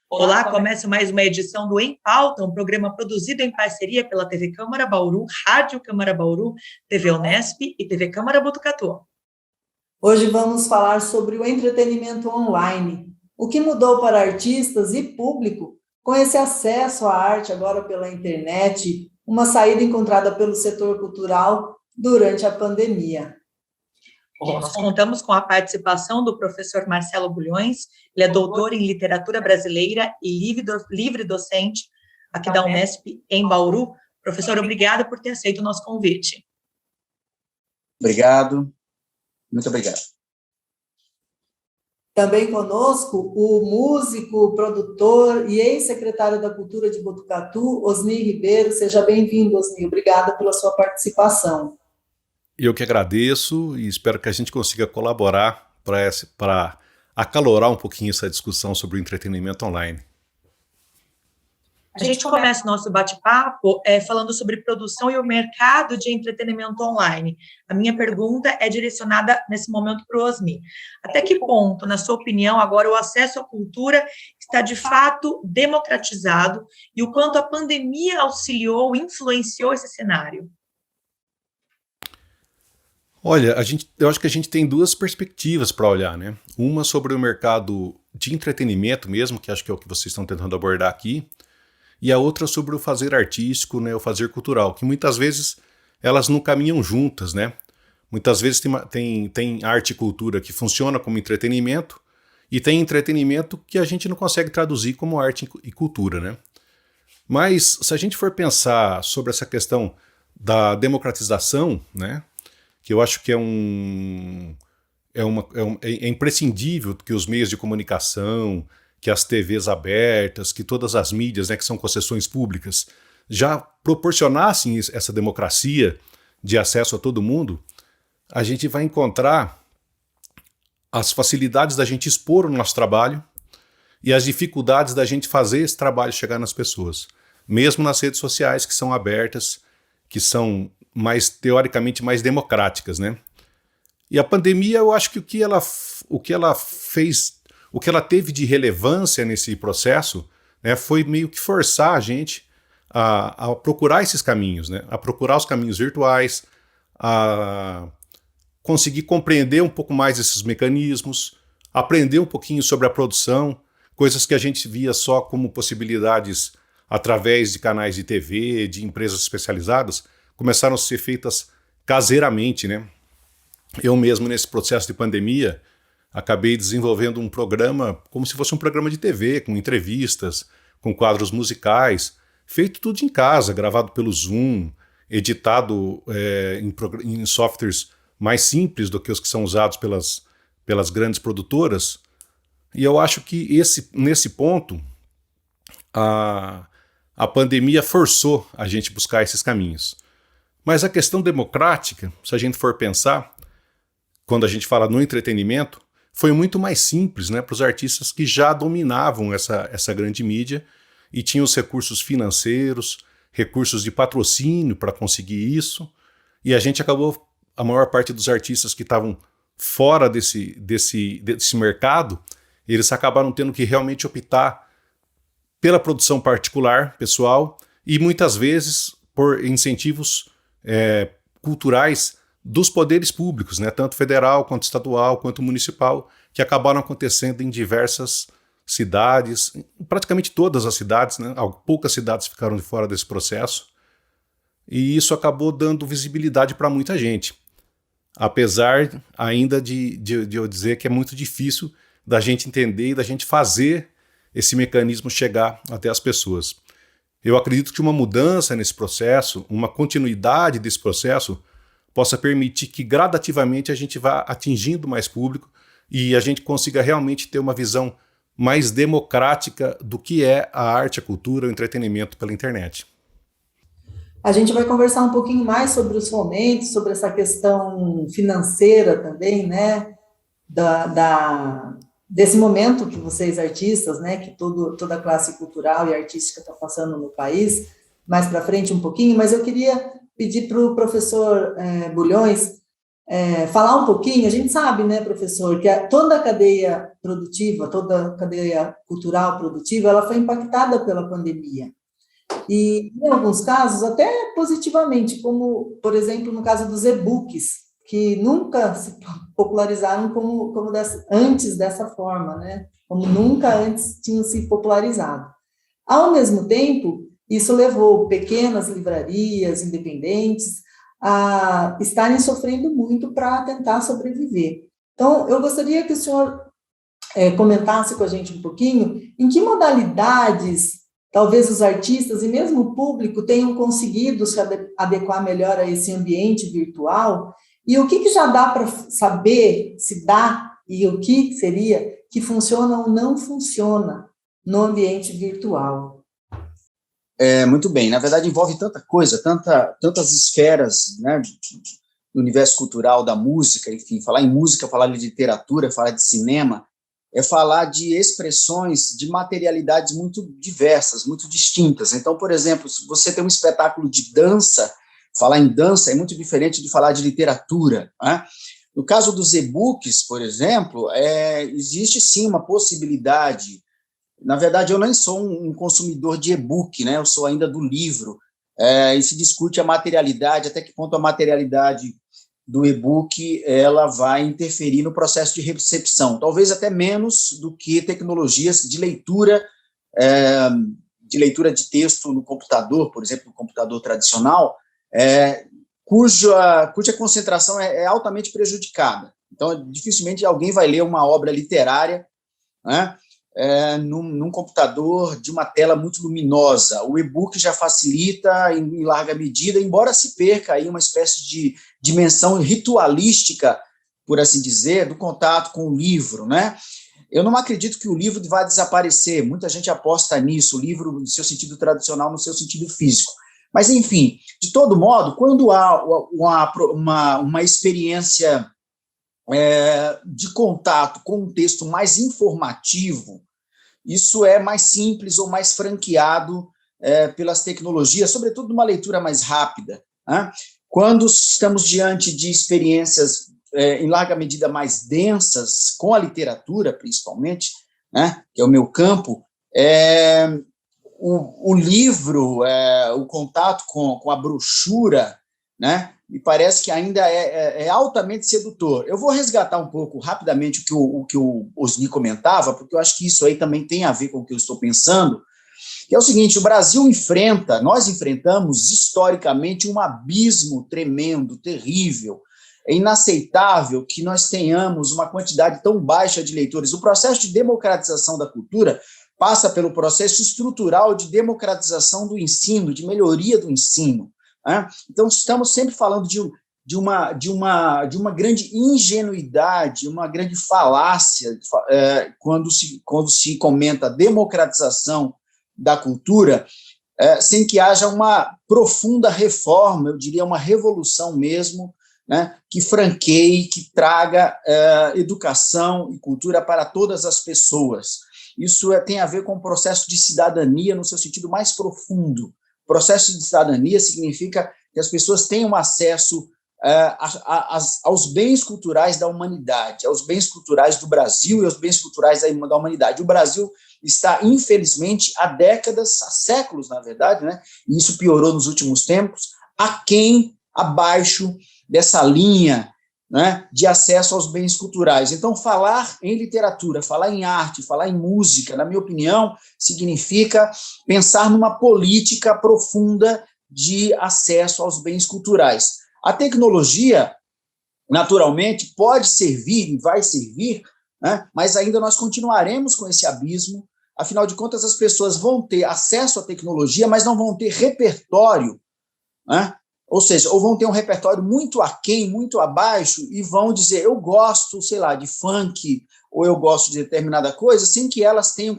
Olá, começa mais uma edição do Em Pauta, um programa produzido em parceria pela TV Câmara Bauru, Rádio Câmara Bauru, TV Unesp e TV Câmara Botucatu. Hoje vamos falar sobre o entretenimento online, o que mudou para artistas e público com esse acesso à arte agora pela internet, uma saída encontrada pelo setor cultural durante a pandemia. Nós contamos com a participação do professor Marcelo Bulhões, ele é doutor em literatura brasileira e livre docente aqui da Unesp em Bauru. Professor, obrigada por ter aceito o nosso convite. Obrigado, muito obrigado. Também conosco o músico, produtor e ex-secretário da Cultura de Botucatu, Osni Ribeiro. Seja bem-vindo, Osni. Obrigada pela sua participação. Eu que agradeço e espero que a gente consiga colaborar para acalorar um pouquinho essa discussão sobre o entretenimento online. A gente começa o nosso bate-papo falando sobre produção e o mercado de entretenimento online. A minha pergunta é direcionada nesse momento para o Osni. Até que ponto, na sua opinião, agora o acesso à cultura está de fato democratizado e o quanto a pandemia auxiliou, influenciou esse cenário? Olha, eu acho que a gente tem duas perspectivas para olhar, né? Uma sobre o mercado de entretenimento mesmo, que acho que é o que vocês estão tentando abordar aqui, e a outra sobre o fazer artístico, né, o fazer cultural, que muitas vezes elas não caminham juntas, né? Muitas vezes tem arte e cultura que funciona como entretenimento, e tem entretenimento que a gente não consegue traduzir como arte e cultura, né? Mas se a gente for pensar sobre essa questão da democratização, né, que eu acho que é imprescindível que os meios de comunicação, que as TVs abertas, que todas as mídias, né, que são concessões públicas, já proporcionassem essa democracia de acesso a todo mundo, a gente vai encontrar as facilidades da gente expor o nosso trabalho e as dificuldades da gente fazer esse trabalho chegar nas pessoas, mesmo nas redes sociais que são abertas, que são teoricamente mais democráticas, né? E a pandemia, eu acho que o que ela fez, o que ela teve de relevância nesse processo, né, foi meio que forçar a gente a procurar esses caminhos, né? A procurar os caminhos virtuais, a conseguir compreender um pouco mais esses mecanismos, aprender um pouquinho sobre a produção, coisas que a gente via só como possibilidades através de canais de TV, de empresas especializadas, começaram a ser feitas caseiramente, né? Eu mesmo, nesse processo de pandemia, acabei desenvolvendo um programa como se fosse um programa de TV, com entrevistas, com quadros musicais, feito tudo em casa, gravado pelo Zoom, editado em softwares mais simples do que os que são usados pelas grandes produtoras. E eu acho que nesse ponto, a pandemia forçou a gente buscar esses caminhos. Mas a questão democrática, se a gente for pensar, quando a gente fala no entretenimento, foi muito mais simples, né, para os artistas que já dominavam essa grande mídia e tinham os recursos financeiros, recursos de patrocínio para conseguir isso, e a maior parte dos artistas que estavam fora desse mercado, eles acabaram tendo que realmente optar pela produção particular, pessoal, e muitas vezes por incentivos culturais dos poderes públicos, né, tanto federal, quanto estadual, quanto municipal, que acabaram acontecendo em diversas cidades, praticamente todas as cidades, né, poucas cidades ficaram de fora desse processo, e isso acabou dando visibilidade para muita gente, apesar ainda de eu dizer que é muito difícil da gente entender e da gente fazer esse mecanismo chegar até as pessoas. Eu acredito que uma mudança nesse processo, uma continuidade desse processo, possa permitir que gradativamente a gente vá atingindo mais público e a gente consiga realmente ter uma visão mais democrática do que é a arte, a cultura, o entretenimento pela internet. A gente vai conversar um pouquinho mais sobre os fomentos, sobre essa questão financeira também, né, desse momento que vocês, artistas, né, que toda a classe cultural e artística está passando no país, mais para frente um pouquinho, mas eu queria pedir para o professor Bulhões falar um pouquinho. A gente sabe, né, professor, que toda a cadeia produtiva, toda a cadeia cultural produtiva, ela foi impactada pela pandemia. E, em alguns casos, até positivamente, como, por exemplo, no caso dos e-books, que nunca se popularizaram antes dessa forma, né? Como nunca antes tinham se popularizado. Ao mesmo tempo, isso levou pequenas livrarias independentes a estarem sofrendo muito para tentar sobreviver. Então, eu gostaria que o senhor comentasse com a gente um pouquinho em que modalidades talvez os artistas e mesmo o público tenham conseguido se adequar melhor a esse ambiente virtual, e o que já dá para saber se dá, e o que seria que funciona ou não funciona no ambiente virtual. Muito bem, na verdade envolve tanta coisa, tantas esferas, né, do universo cultural, da música, enfim, falar em música, falar de literatura, falar de cinema, é falar de expressões, de materialidades muito diversas, muito distintas. Então, por exemplo, se você tem um espetáculo de dança, falar em dança é muito diferente de falar de literatura, né? No caso dos e-books, por exemplo, existe sim uma possibilidade. Na verdade, eu nem sou um consumidor de e-book, né? Eu sou ainda do livro, e se discute a materialidade, até que ponto a materialidade do e-book ela vai interferir no processo de recepção, talvez até menos do que tecnologias de leitura de texto no computador, por exemplo, no computador tradicional, cuja concentração é altamente prejudicada. Então, dificilmente alguém vai ler uma obra literária, né, num computador de uma tela muito luminosa. O e-book já facilita em larga medida, embora se perca aí uma espécie de dimensão ritualística, por assim dizer, do contato com o livro, né? Eu não acredito que o livro vai desaparecer, muita gente aposta nisso, o livro no seu sentido tradicional, no seu sentido físico. Mas, enfim, de todo modo, quando há uma experiência de contato com um texto mais informativo, isso é mais simples ou mais franqueado pelas tecnologias, sobretudo numa leitura mais rápida, né? Quando estamos diante de experiências em larga medida mais densas, com a literatura principalmente, né, que é o meu campo, o livro, o contato com a brochura, né, me parece que ainda é altamente sedutor. Eu vou resgatar um pouco rapidamente o que o Osni comentava, porque eu acho que isso aí também tem a ver com o que eu estou pensando, que é o seguinte: nós enfrentamos historicamente um abismo tremendo, terrível. É inaceitável que nós tenhamos uma quantidade tão baixa de leitores. O processo de democratização da cultura passa pelo processo estrutural de democratização do ensino, de melhoria do ensino, né? Então, estamos sempre falando de uma grande ingenuidade, uma grande falácia, quando se comenta democratização da cultura, sem que haja uma profunda reforma, eu diria uma revolução mesmo, né, que franqueie, que traga educação e cultura para todas as pessoas. Isso tem a ver com o processo de cidadania no seu sentido mais profundo. O processo de cidadania significa que as pessoas tenham acesso aos bens culturais da humanidade, aos bens culturais do Brasil e aos bens culturais da humanidade. O Brasil está, infelizmente, há décadas, há séculos, na verdade, né, e isso piorou nos últimos tempos, abaixo dessa linha, né, de acesso aos bens culturais. Então, falar em literatura, falar em arte, falar em música, na minha opinião, significa pensar numa política profunda de acesso aos bens culturais. A tecnologia, naturalmente, pode servir e vai servir, né, mas ainda nós continuaremos com esse abismo. Afinal de contas, as pessoas vão ter acesso à tecnologia, mas não vão ter repertório, né? Ou seja, ou vão ter um repertório muito aquém, muito abaixo, e vão dizer, eu gosto, sei lá, de funk, ou eu gosto de determinada coisa, sem que elas tenham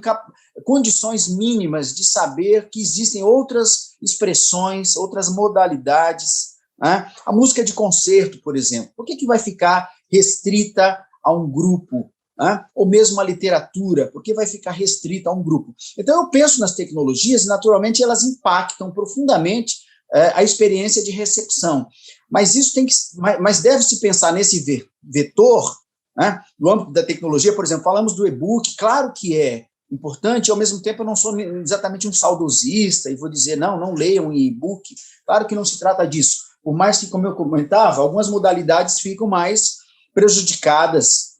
condições mínimas de saber que existem outras expressões, outras modalidades, né? A música de concerto, por exemplo, por que vai ficar restrita a um grupo né? Ou mesmo a literatura, porque vai ficar restrita a um grupo. Então, eu penso nas tecnologias e, naturalmente, elas impactam profundamente a experiência de recepção. Mas isso mas deve-se pensar nesse vetor, né? No âmbito da tecnologia, por exemplo, falamos do e-book, claro que é importante, ao mesmo tempo eu não sou exatamente um saudosista e vou dizer, não leiam em e-book, claro que não se trata disso, por mais que, como eu comentava, algumas modalidades ficam mais prejudicadas,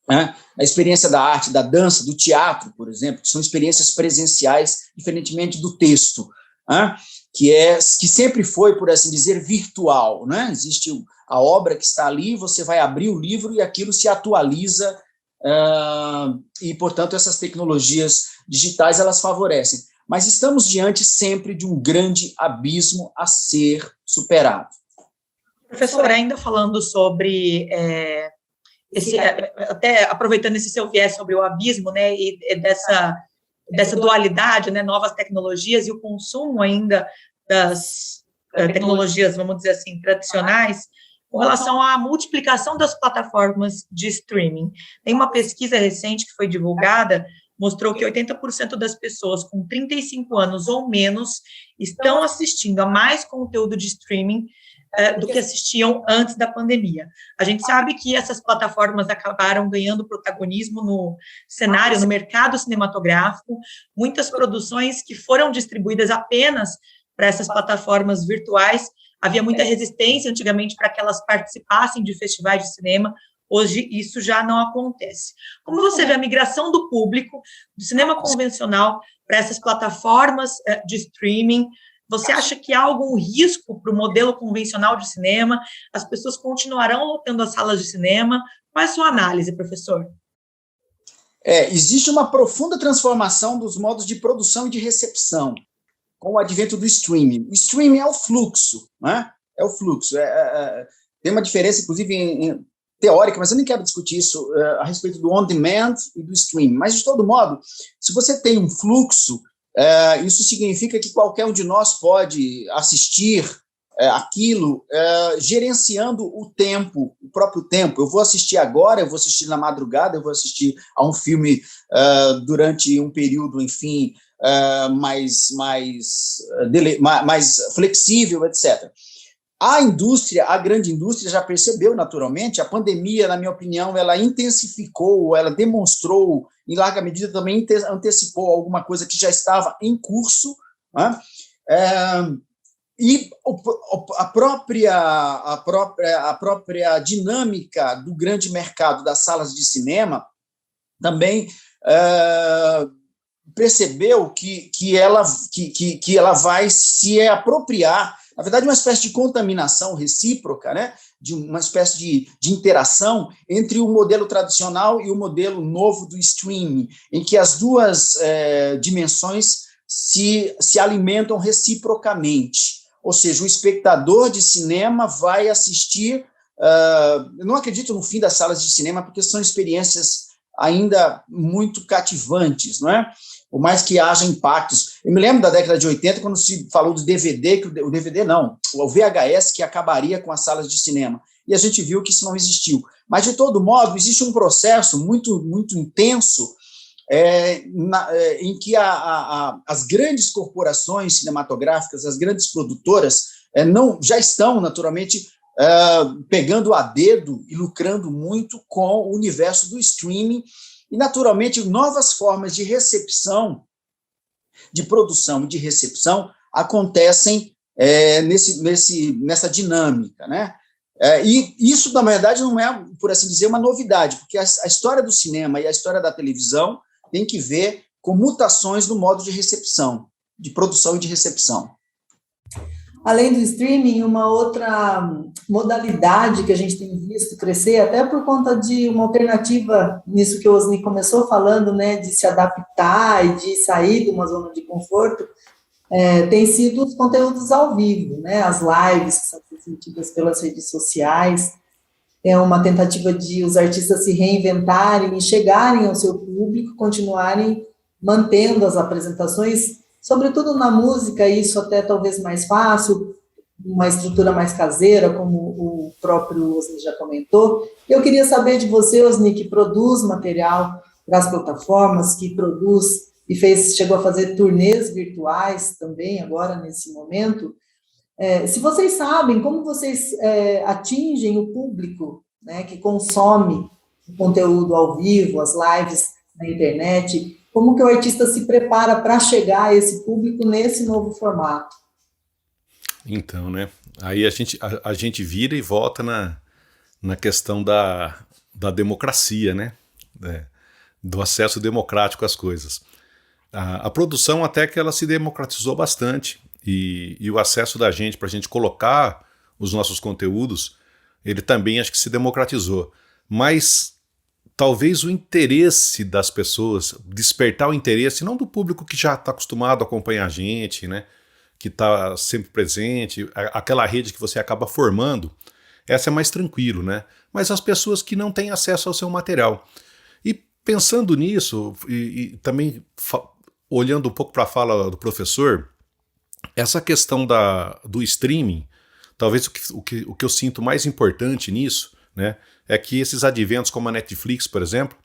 né? A experiência da arte, da dança, do teatro, por exemplo, que são experiências presenciais, diferentemente do texto, né? Que sempre foi, por assim dizer, virtual, né? Existe a obra que está ali, você vai abrir o livro e aquilo se atualiza, e, portanto, essas tecnologias digitais, elas favorecem. Mas estamos diante sempre de um grande abismo a ser superado. Professor, ainda falando sobre, até aproveitando esse seu viés sobre o abismo, né, e dessa dualidade, né, novas tecnologias e o consumo ainda das tecnologias, vamos dizer assim, tradicionais, com relação à multiplicação das plataformas de streaming. Tem uma pesquisa recente que foi divulgada, mostrou que 80% das pessoas com 35 anos ou menos estão assistindo a mais conteúdo de streaming do que assistiam antes da pandemia. A gente sabe que essas plataformas acabaram ganhando protagonismo no cenário, no mercado cinematográfico, muitas produções que foram distribuídas apenas para essas plataformas virtuais. Havia muita resistência antigamente para que elas participassem de festivais de cinema, hoje isso já não acontece. Como você vê a migração do público do cinema convencional para essas plataformas de streaming? Você acha que há algum risco para o modelo convencional de cinema? As pessoas continuarão lotando as salas de cinema? Qual é a sua análise, professor? Existe uma profunda transformação dos modos de produção e de recepção com o advento do streaming. O streaming é o fluxo, né? É o fluxo. Tem uma diferença, inclusive, teórica, mas eu nem quero discutir isso a respeito do on-demand e do streaming. Mas, de todo modo, se você tem um fluxo, isso significa que qualquer um de nós pode assistir aquilo gerenciando o tempo, o próprio tempo. Eu vou assistir agora, eu vou assistir na madrugada, eu vou assistir a um filme durante um período, enfim, mais flexível, etc. A grande indústria já percebeu, naturalmente, a pandemia, na minha opinião, ela intensificou, ela demonstrou, em larga medida também antecipou alguma coisa que já estava em curso, né? E a própria dinâmica do grande mercado das salas de cinema também percebeu que ela vai se apropriar, na verdade, uma espécie de contaminação recíproca, né? De uma espécie de interação entre o modelo tradicional e o modelo novo do streaming, em que as duas dimensões se alimentam reciprocamente. Ou seja, o espectador de cinema vai assistir. Eu não acredito no fim das salas de cinema, porque são experiências ainda muito cativantes, não é? Por mais que haja impactos. Eu me lembro da década de 80, quando se falou do DVD, que o DVD não, o VHS que acabaria com as salas de cinema. E a gente viu que isso não existiu. Mas, de todo modo, existe um processo muito, muito intenso em que as grandes corporações cinematográficas, as grandes produtoras, já estão, naturalmente, pegando a dedo e lucrando muito com o universo do streaming e, naturalmente, novas formas de recepção, de produção e de recepção acontecem nessa dinâmica, né? E isso, na verdade, não é, por assim dizer, uma novidade, porque a história do cinema e a história da televisão tem que ver com mutações no modo de recepção, de produção e de recepção. Além do streaming, uma outra modalidade que a gente tem visto crescer, até por conta de uma alternativa nisso que o Osni começou falando, né, de se adaptar e de sair de uma zona de conforto, tem sido os conteúdos ao vivo, né, as lives que são transmitidas pelas redes sociais. É uma tentativa de os artistas se reinventarem e chegarem ao seu público, continuarem mantendo as apresentações, sobretudo na música, isso até talvez mais fácil, uma estrutura mais caseira, como o próprio Osni já comentou. Eu queria saber de você, Osni, que produz material para as plataformas, que produz e chegou a fazer turnês virtuais também, agora, nesse momento. Se vocês sabem como vocês atingem o público, né, que consome o conteúdo ao vivo, as lives na internet, como que o artista se prepara para chegar a esse público nesse novo formato? Então, né? Aí a gente vira e volta na questão da democracia, né? Do acesso democrático às coisas. A produção até que ela se democratizou bastante e o acesso da gente para a gente colocar os nossos conteúdos, ele também acho que se democratizou. Mas talvez o interesse das pessoas, despertar o interesse, não do público que já está acostumado a acompanhar a gente, né? Que está sempre presente, aquela rede que você acaba formando, essa é mais tranquilo, né? Mas as pessoas que não têm acesso ao seu material. E pensando nisso, e também olhando um pouco para a fala do professor, essa questão do streaming, talvez o que eu sinto mais importante nisso, né, é que esses adventos como a Netflix, por exemplo,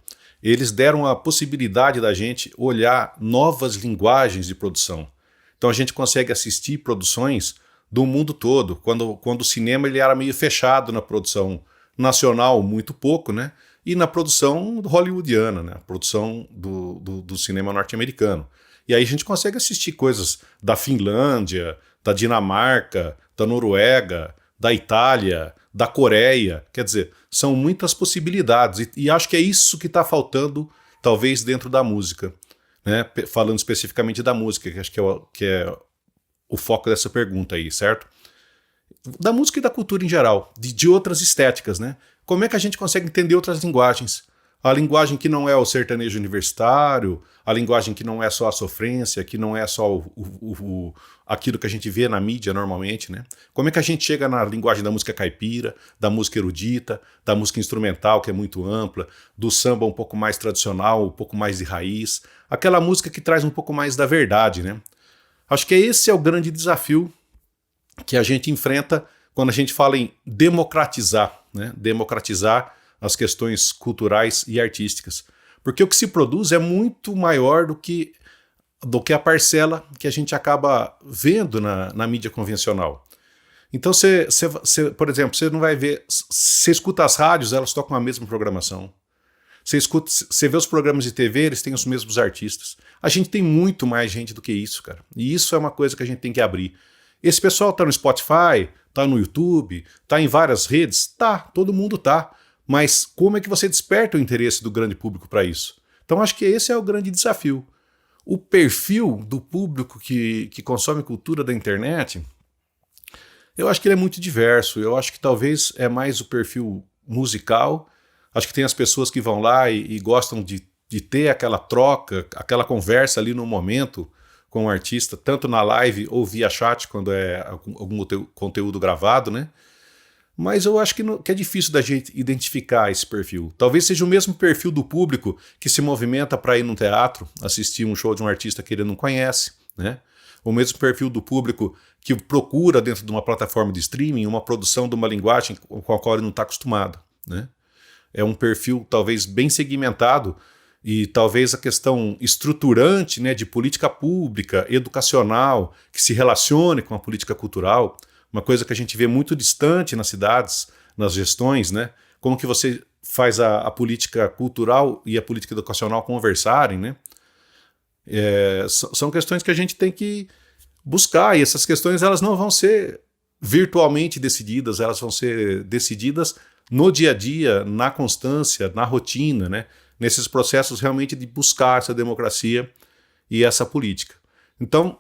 eles deram a possibilidade da gente olhar novas linguagens de produção. Então a gente consegue assistir produções do mundo todo, quando o cinema ele era meio fechado na produção nacional, muito pouco, né? E na produção hollywoodiana, né? A produção do cinema norte-americano. E aí a gente consegue assistir coisas da Finlândia, da Dinamarca, da Noruega, da Itália, da Coreia. Quer dizer, são muitas possibilidades. E acho que é isso que está faltando, talvez, dentro da música. Né? Falando especificamente da música, que acho que é o foco dessa pergunta aí, certo? Da música e da cultura em geral, de outras estéticas, né? Como é que a gente consegue entender outras linguagens? A linguagem que não é o sertanejo universitário, a linguagem que não é só a sofrência, que não é só aquilo que a gente vê na mídia normalmente, né? Como é que a gente chega na linguagem da música caipira, da música erudita, da música instrumental, que é muito ampla, do samba um pouco mais tradicional, um pouco mais de raiz, aquela música que traz um pouco mais da verdade, né? Acho que esse é o grande desafio que a gente enfrenta quando a gente fala em democratizar, né? Democratizar as questões culturais e artísticas. Porque o que se produz é muito maior do que a parcela que a gente acaba vendo na mídia convencional. Então, por exemplo, você não vai ver... Você escuta as rádios, elas tocam a mesma programação. Você vê os programas de TV, eles têm os mesmos artistas. A gente tem muito mais gente do que isso, cara. E isso é uma coisa que a gente tem que abrir. Esse pessoal tá no Spotify, tá no YouTube, tá em várias redes? Tá, todo mundo tá. Mas como é que você desperta o interesse do grande público para isso? Então acho que esse é o grande desafio. O perfil do público que consome cultura da internet, eu acho que ele é muito diverso. Eu acho que talvez é mais o perfil musical. Acho que tem as pessoas que vão lá e gostam de ter aquela troca, aquela conversa ali no momento com o artista, tanto na live ou via chat, quando é algum conteúdo gravado, né? Mas eu acho que é difícil da gente identificar esse perfil. Talvez seja o mesmo perfil do público que se movimenta para ir num teatro, assistir um show de um artista que ele não conhece, né? O mesmo perfil do público que procura dentro de uma plataforma de streaming uma produção de uma linguagem com a qual ele não está acostumado, né? É um perfil talvez bem segmentado e talvez a questão estruturante, né, de política pública, educacional, que se relacione com a política cultural, uma coisa que a gente vê muito distante nas cidades, nas gestões, né? Como que você faz a política cultural e a política educacional conversarem, né? São questões que a gente tem que buscar, e essas questões elas não vão ser virtualmente decididas, elas vão ser decididas no dia a dia, na constância, na rotina, né? Nesses processos realmente de buscar essa democracia e essa política. Então,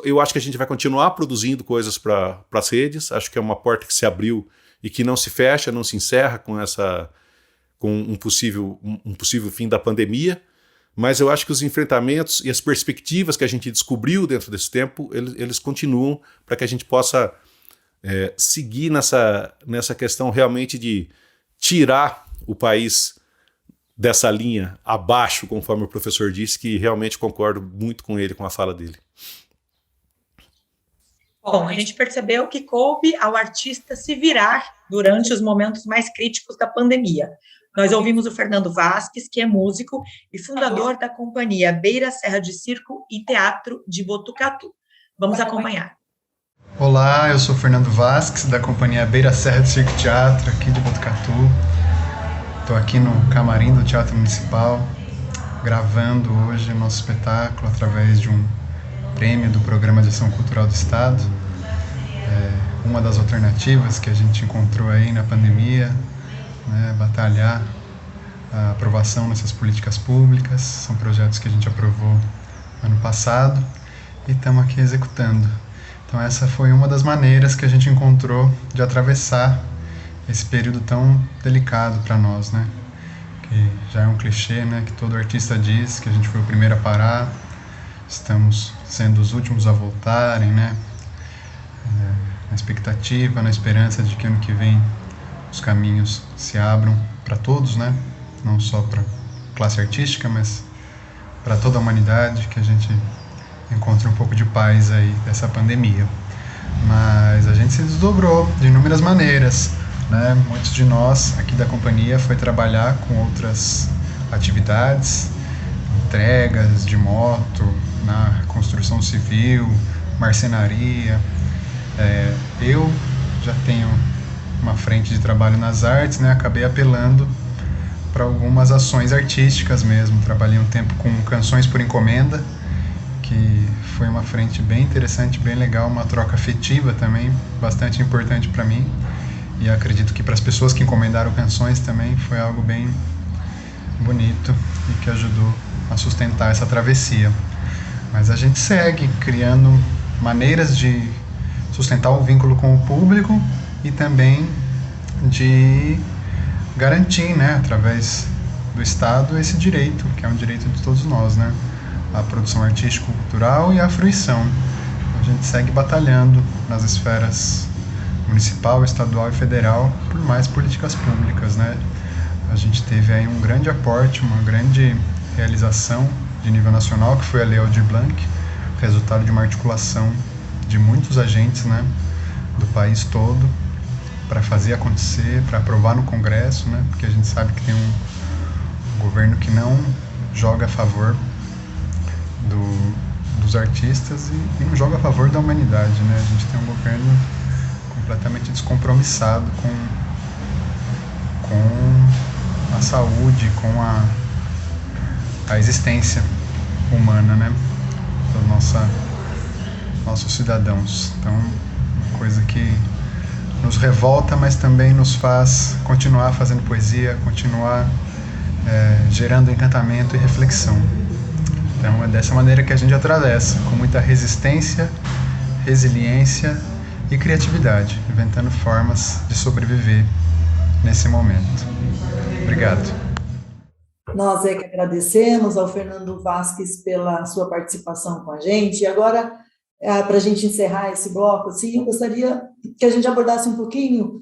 eu acho que a gente vai continuar produzindo coisas para as redes, acho que é uma porta que se abriu e que não se fecha, não se encerra com um possível fim da pandemia, mas eu acho que os enfrentamentos e as perspectivas que a gente descobriu dentro desse tempo, eles continuam para que a gente possa seguir nessa questão realmente de tirar o país dessa linha abaixo, conforme o professor disse, que realmente concordo muito com ele, com a fala dele. Bom, a gente percebeu que coube ao artista se virar durante os momentos mais críticos da pandemia. Nós ouvimos o Fernando Vasques, que é músico e fundador da companhia Beira Serra de Circo e Teatro de Botucatu. Vamos acompanhar. Olá, eu sou Fernando Vasques, da companhia Beira Serra de Circo e Teatro, aqui de Botucatu. Estou aqui no camarim do Teatro Municipal, gravando hoje o nosso espetáculo através de um prêmio do Programa de Ação Cultural do Estado. Uma das alternativas que a gente encontrou aí na pandemia, né, batalhar a aprovação nessas políticas públicas. São projetos que a gente aprovou ano passado e estamos aqui executando. Então essa foi uma das maneiras que a gente encontrou de atravessar esse período tão delicado para nós, né? Que já é um clichê, né? Que todo artista diz que a gente foi o primeiro a parar, estamos sendo os últimos a voltarem, né? Na expectativa, na esperança de que ano que vem os caminhos se abram para todos, né? Não só para a classe artística, mas para toda a humanidade, que a gente encontre um pouco de paz aí dessa pandemia. Mas a gente se desdobrou de inúmeras maneiras, né? Muitos de nós aqui da companhia foi trabalhar com outras atividades, entregas de moto, na construção civil, marcenaria. Eu já tenho uma frente de trabalho nas artes, né? Acabei apelando para algumas ações artísticas mesmo. Trabalhei um tempo com canções por encomenda, que foi uma frente bem interessante, bem legal, uma troca afetiva também, bastante importante para mim. E acredito que para as pessoas que encomendaram canções também foi algo bem bonito e que ajudou a sustentar essa travessia. Mas a gente segue criando maneiras de sustentar o vínculo com o público e também de garantir, né, através do Estado, esse direito, que é um direito de todos nós, né, a produção artístico-cultural e a fruição. A gente segue batalhando nas esferas municipal, estadual e federal por mais políticas públicas, né. A gente teve aí um grande aporte, uma grande realização de nível nacional, que foi a Lei Aldir Blanc, resultado de uma articulação de muitos agentes, né, do país todo, para fazer acontecer, para aprovar no Congresso, né, porque a gente sabe que tem um governo que não joga a favor dos artistas e não joga a favor da humanidade, né. A gente tem um governo completamente descompromissado com a saúde, com a existência humana, né, da nossos cidadãos. Então, uma coisa que nos revolta, mas também nos faz continuar fazendo poesia, continuar gerando encantamento e reflexão. Então é dessa maneira que a gente atravessa, com muita resistência, resiliência e criatividade, inventando formas de sobreviver nesse momento. Obrigado. Nós é que agradecemos ao Fernando Vasques pela sua participação com a gente. E agora, para a gente encerrar esse bloco, assim, eu gostaria que a gente abordasse um pouquinho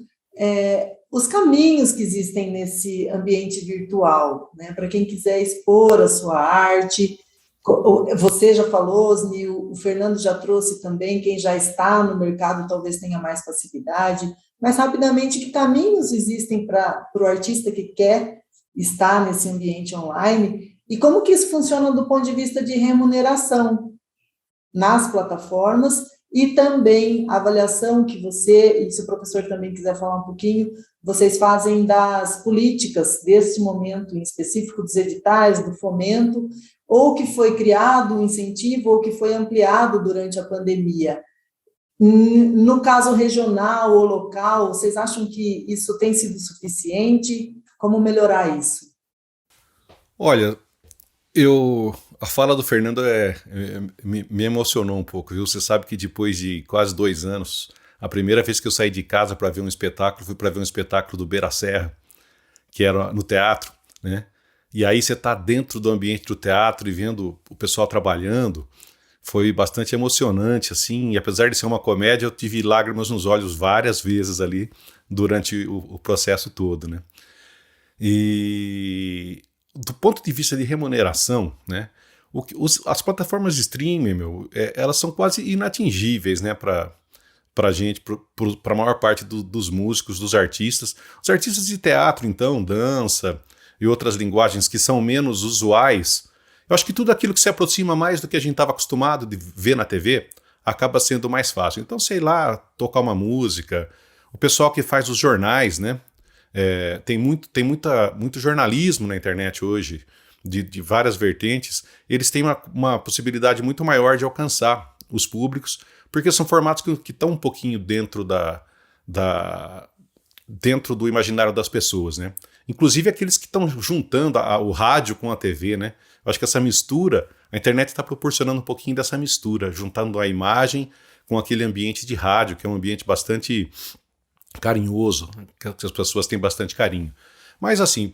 os caminhos que existem nesse ambiente virtual, né? Para quem quiser expor a sua arte. Você já falou, Osni, o Fernando já trouxe também, quem já está no mercado talvez tenha mais facilidade, mas rapidamente, que caminhos existem para o artista que quer estar nesse ambiente online e como que isso funciona do ponto de vista de remuneração nas plataformas e também a avaliação que você, e se o professor também quiser falar um pouquinho, vocês fazem das políticas desse momento em específico, dos editais, do fomento, ou que foi criado um incentivo, ou que foi ampliado durante a pandemia. No caso regional ou local, vocês acham que isso tem sido suficiente? Como melhorar isso? Olha, a fala do Fernando me emocionou um pouco, viu? Você sabe que depois de quase 2 anos, a primeira vez que eu saí de casa para ver um espetáculo, fui para ver um espetáculo do Beira Serra, que era no teatro, né? E aí você está dentro do ambiente do teatro e vendo o pessoal trabalhando, foi bastante emocionante, assim, e apesar de ser uma comédia, eu tive lágrimas nos olhos várias vezes ali durante o processo todo, né? E do ponto de vista de remuneração, né, as plataformas de streaming, elas são quase inatingíveis, né, para para a gente, para a maior parte dos músicos, dos artistas. Os artistas de teatro, então, dança e outras linguagens que são menos usuais, eu acho que tudo aquilo que se aproxima mais do que a gente estava acostumado de ver na TV acaba sendo mais fácil. Então, sei lá, tocar uma música, o pessoal que faz os jornais, né? Tem muito jornalismo na internet hoje, de várias vertentes, eles têm uma possibilidade muito maior de alcançar os públicos, porque são formatos que estão um pouquinho dentro dentro do imaginário das pessoas, né? Inclusive aqueles que estão juntando o rádio com a TV, né? Eu acho que essa mistura, a internet está proporcionando um pouquinho dessa mistura, juntando a imagem com aquele ambiente de rádio, que é um ambiente bastante carinhoso, que as pessoas têm bastante carinho. Mas assim,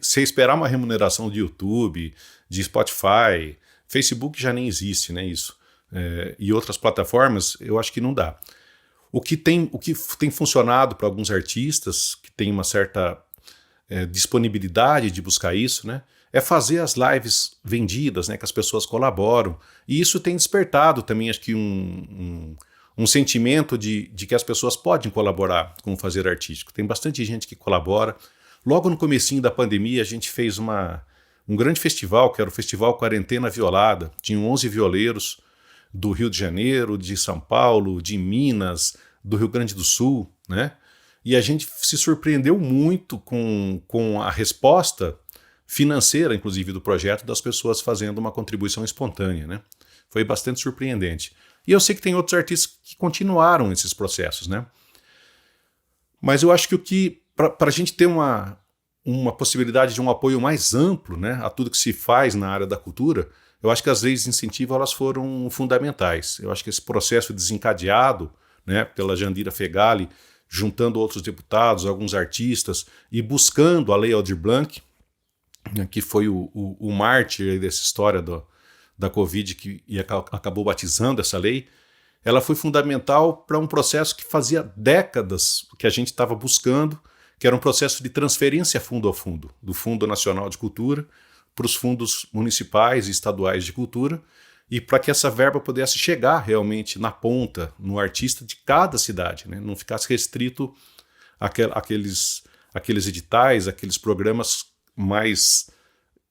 se esperar uma remuneração de YouTube, de Spotify, Facebook já nem existe, né, isso, e outras plataformas, eu acho que não dá. O que tem funcionado para alguns artistas que têm uma certa disponibilidade de buscar isso, né, é fazer as lives vendidas, né, que as pessoas colaboram, e isso tem despertado também, acho que um sentimento de que as pessoas podem colaborar com o fazer artístico. Tem bastante gente que colabora. Logo no comecinho da pandemia, a gente fez um grande festival, que era o Festival Quarentena Violada. Tinham 11 violeiros do Rio de Janeiro, de São Paulo, de Minas, do Rio Grande do Sul, né? E a gente se surpreendeu muito com a resposta financeira, inclusive, do projeto, das pessoas fazendo uma contribuição espontânea, né? Foi bastante surpreendente. E eu sei que tem outros artistas que continuaram esses processos, né? Mas eu acho que para a gente ter uma possibilidade de um apoio mais amplo, né, a tudo que se faz na área da cultura, eu acho que as leis de incentivo elas foram fundamentais. Eu acho que esse processo desencadeado, né, pela Jandira Fegali, juntando outros deputados, alguns artistas, e buscando a Lei Aldir Blanc, né, que foi o mártir dessa história da Covid, que acabou batizando essa lei, ela foi fundamental para um processo que fazia décadas que a gente estava buscando, que era um processo de transferência fundo a fundo, do Fundo Nacional de Cultura para os fundos municipais e estaduais de cultura, e para que essa verba pudesse chegar realmente na ponta, no artista de cada cidade, né? Não ficasse restrito àqueles editais, aqueles programas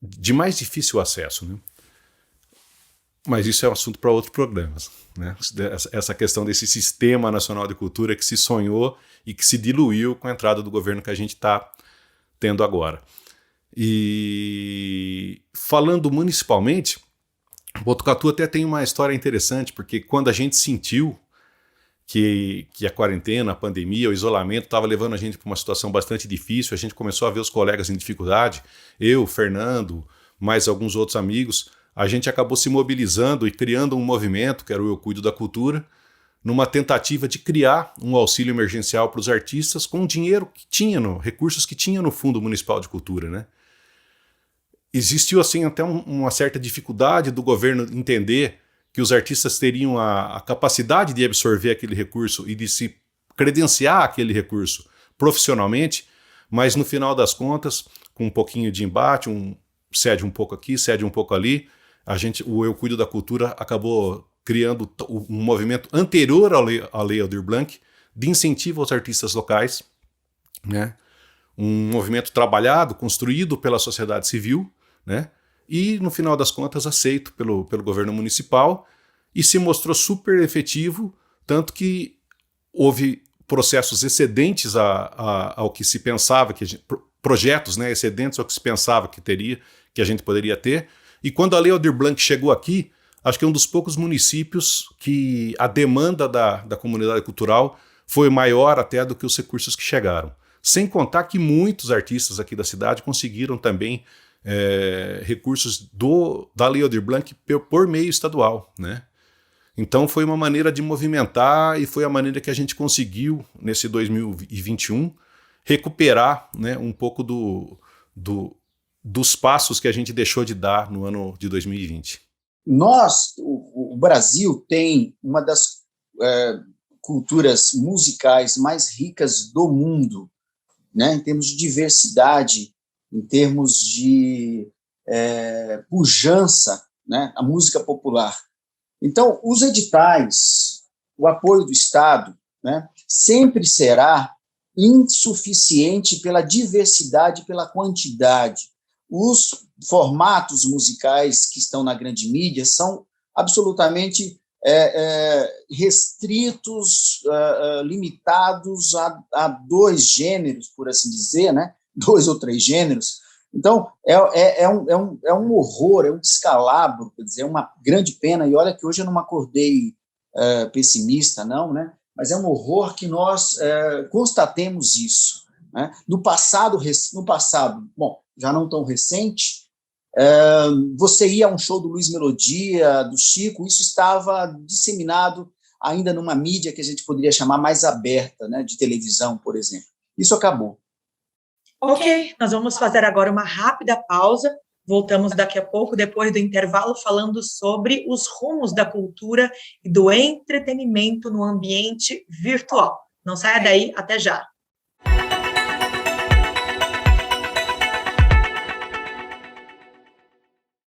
de mais difícil acesso, né? Mas isso é um assunto para outros programas, né? Essa questão desse Sistema Nacional de Cultura que se sonhou e que se diluiu com a entrada do governo que a gente está tendo agora. E falando municipalmente, Botucatu até tem uma história interessante, porque quando a gente sentiu que a quarentena, a pandemia, o isolamento estava levando a gente para uma situação bastante difícil, a gente começou a ver os colegas em dificuldade, eu, Fernando, mais alguns outros amigos, a gente acabou se mobilizando e criando um movimento, que era o Eu Cuido da Cultura, numa tentativa de criar um auxílio emergencial para os artistas com dinheiro que tinha, recursos que tinha no Fundo Municipal de Cultura, né? Existiu assim até uma certa dificuldade do governo entender que os artistas teriam a capacidade de absorver aquele recurso e de se credenciar aquele recurso profissionalmente, mas no final das contas, com um pouquinho de embate, cede um pouco aqui, cede um pouco ali, o Eu Cuido da Cultura acabou criando um movimento anterior à Lei Aldir Blanc de incentivo aos artistas locais, né? Um movimento trabalhado, construído pela sociedade civil, né? E no final das contas aceito pelo governo municipal e se mostrou super efetivo, tanto que houve processos excedentes ao que se pensava, projetos, né, excedentes ao que se pensava que a gente poderia ter. E quando a Lei Aldir Blanc chegou aqui, acho que é um dos poucos municípios que a demanda da comunidade cultural foi maior até do que os recursos que chegaram. Sem contar que muitos artistas aqui da cidade conseguiram também recursos da Lei Aldir Blanc por meio estadual, né? Então foi uma maneira de movimentar e foi a maneira que a gente conseguiu, nesse 2021, recuperar, né, um pouco dos passos que a gente deixou de dar no ano de 2020. O Brasil tem uma das culturas musicais mais ricas do mundo, né, em termos de diversidade, em termos de pujança, né, a música popular. Então, os editais o apoio do Estado, né, sempre será insuficiente pela diversidade, pela quantidade. Os formatos musicais que estão na grande mídia são absolutamente restritos, limitados a 2 gêneros, por assim dizer, né? 2 ou 3 gêneros. Então, é um horror, é um descalabro, quer dizer, é uma grande pena, e olha que hoje eu não acordei pessimista, não, né? Mas é um horror que nós constatemos isso, né? No passado, bom, já não tão recente, você ia a um show do Luiz Melodia, do Chico, isso estava disseminado ainda numa mídia que a gente poderia chamar mais aberta, né, de televisão, por exemplo. Isso acabou. Ok, nós vamos fazer agora uma rápida pausa. Voltamos daqui a pouco, depois do intervalo, falando sobre os rumos da cultura e do entretenimento no ambiente virtual. Não saia daí, até já.